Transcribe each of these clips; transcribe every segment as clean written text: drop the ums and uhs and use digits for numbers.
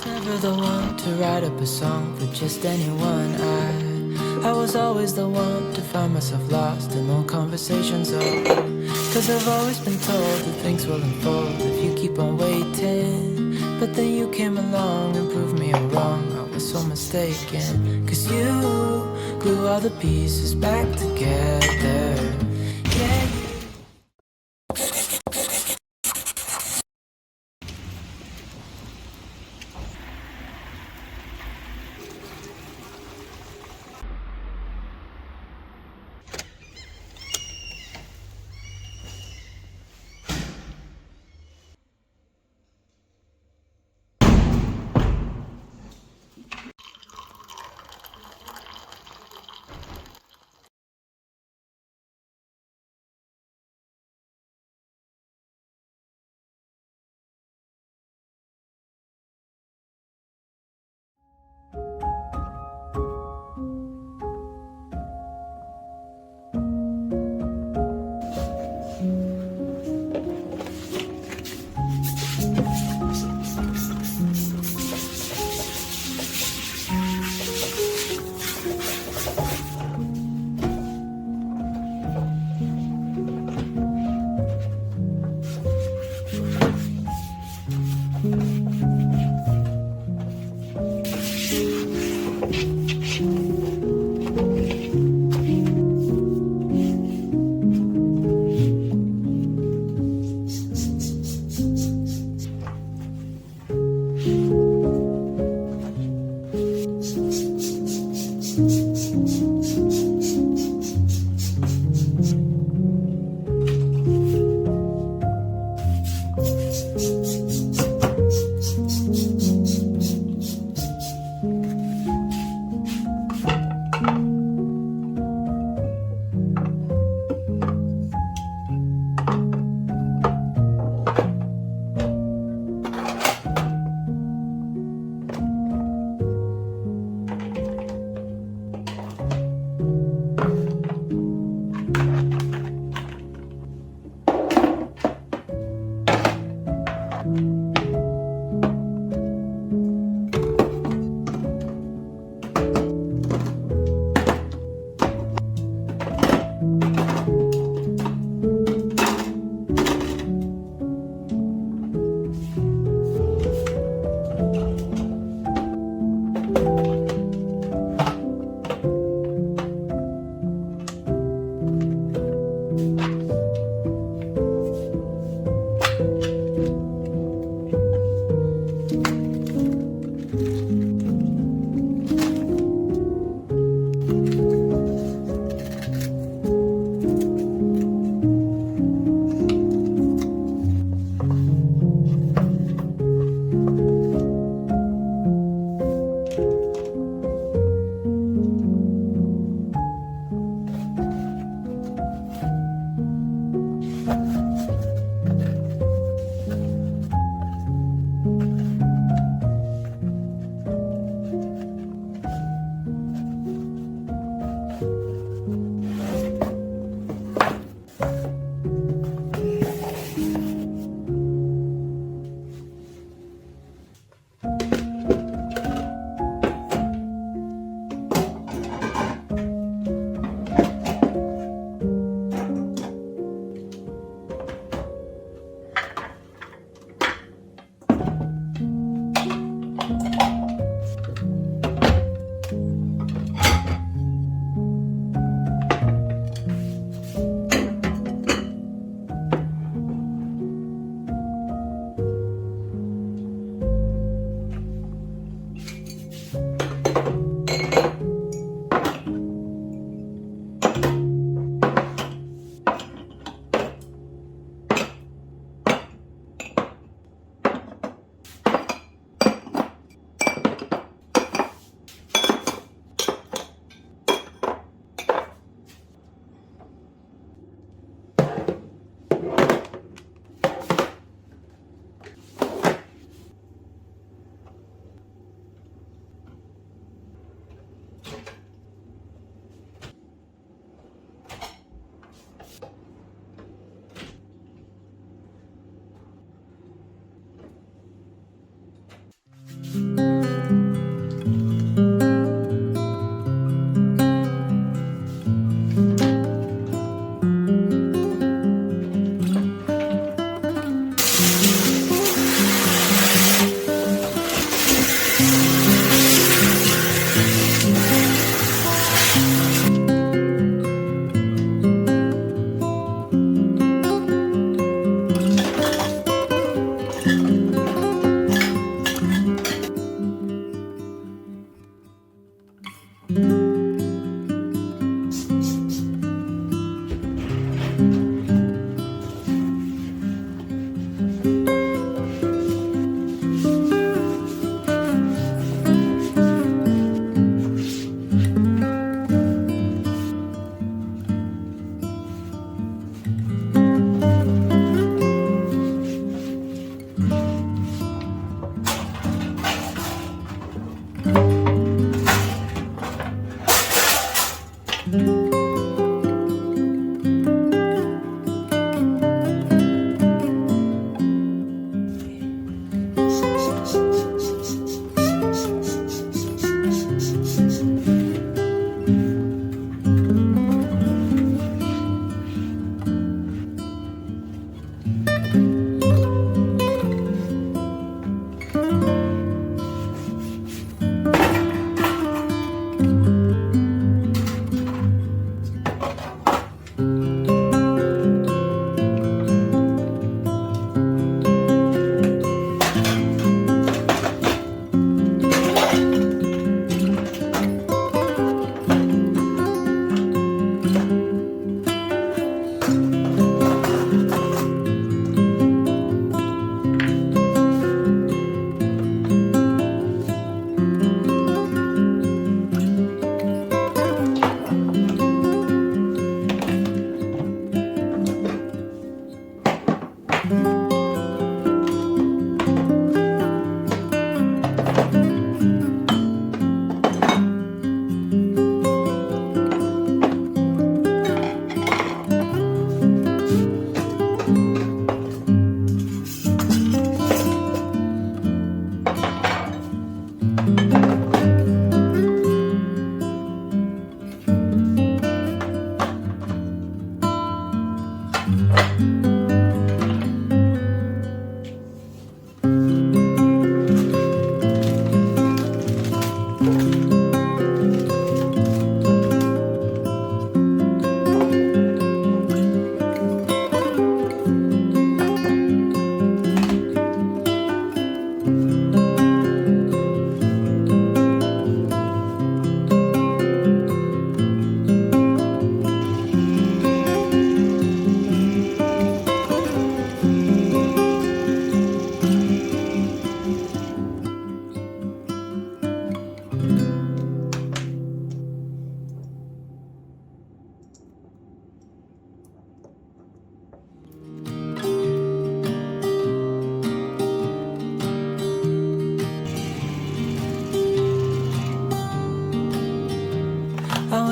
Never the one to write up a song for just anyone. I was always the one to find myself lost in long conversations. Oh, cause I've always been told that things will unfold if you keep on waiting. But then you came along and proved me all wrong. I was so mistaken. Cause you glue all the pieces back together. Yeah.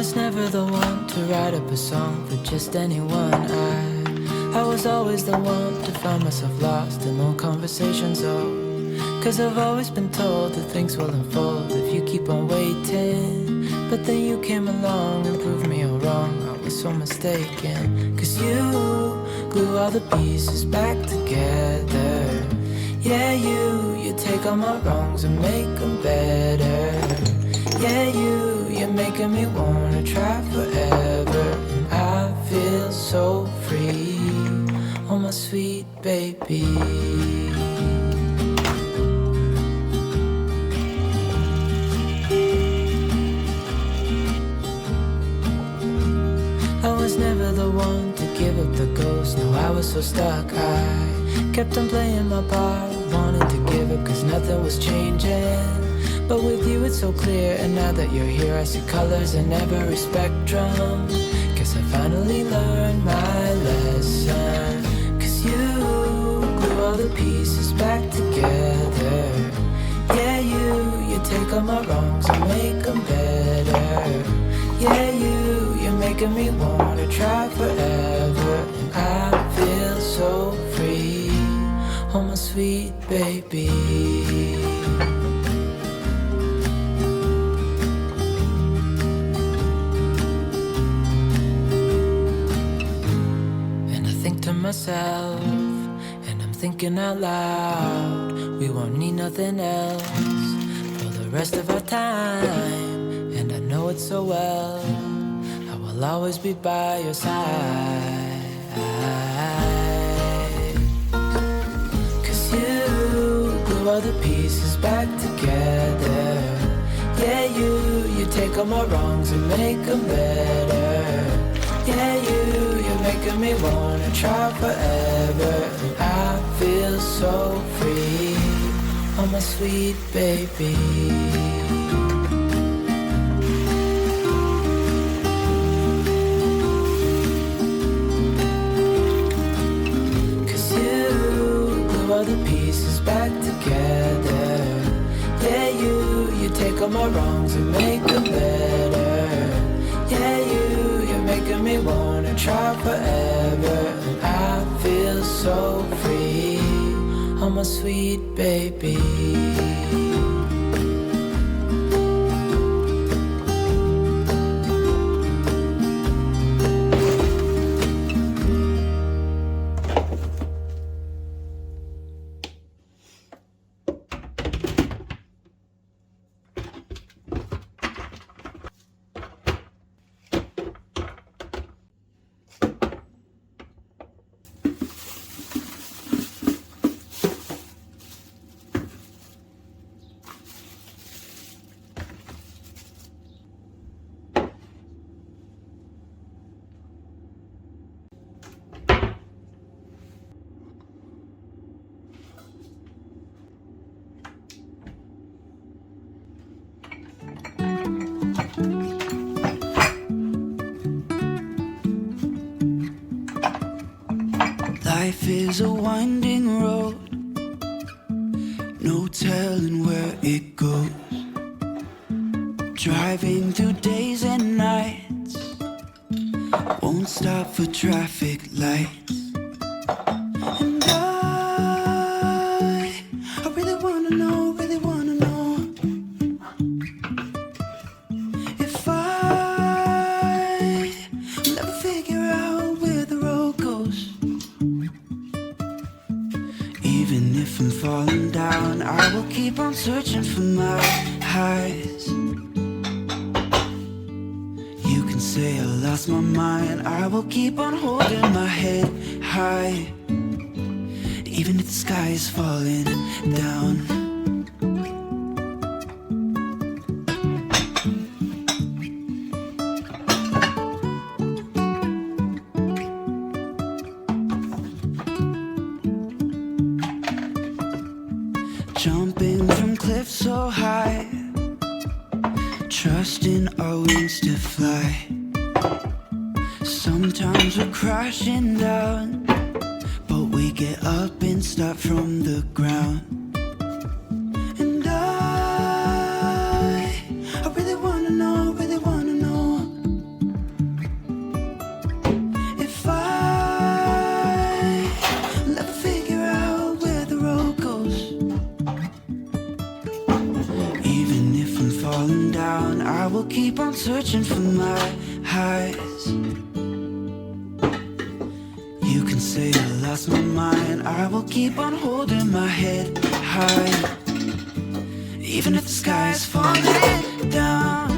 was never the one to write up a song for just anyone. I was always the one to find myself lost in long conversations. Oh, 'cause I've always been told that things will unfold if you keep on waiting. But then you came along and proved me all wrong. I was so mistaken. 'Cause you glue all the pieces back together. Yeah, you take all my wrongs and make them better. Yeah, you're making me wanna try forever. And I feel so free, oh my sweet baby. I was never the one to give up the ghost. No, I was so stuck. I kept on playing my part, wanted to give up 'cause nothing was changing. But with you it's so clear, and now that you're here I see colors in every spectrum. Guess I finally learned my lesson. 'Cause you glue all the pieces back together. Yeah, you take all my wrongs and make them better. Yeah, you're making me wanna try forever. And I feel so free, oh my sweet baby. Myself, and I'm thinking out loud, we won't need nothing else for the rest of our time. And I know it so well, I will always be by your side. 'Cause you glue all the pieces back together. Yeah, you take all my wrongs and make them better. Yeah, you're making me wanna try forever. And I feel so free, oh my sweet baby. 'Cause you glue all the pieces back together. Yeah, you take all my wrongs and make them better. Yeah, you're making me wanna try forever. And I feel so free, oh my sweet baby. Life is a winding road, no telling where it goes. Driving through days and nights, won't stop for traffic lights. And I really wanna know if I'll never figure out where the road goes. Even if I'm falling down, I will keep on searching for my highs. You can say I lost my mind, I will keep on holding my head high. Even if the sky is falling down. Jumping from cliffs so high, trusting our wings to fly. Sometimes we're crashing down, but we get up and start from the ground. And I really wanna know falling down, I will keep on searching for my highs. You can say I lost my mind, I will keep on holding my head high. Even if the sky is falling down.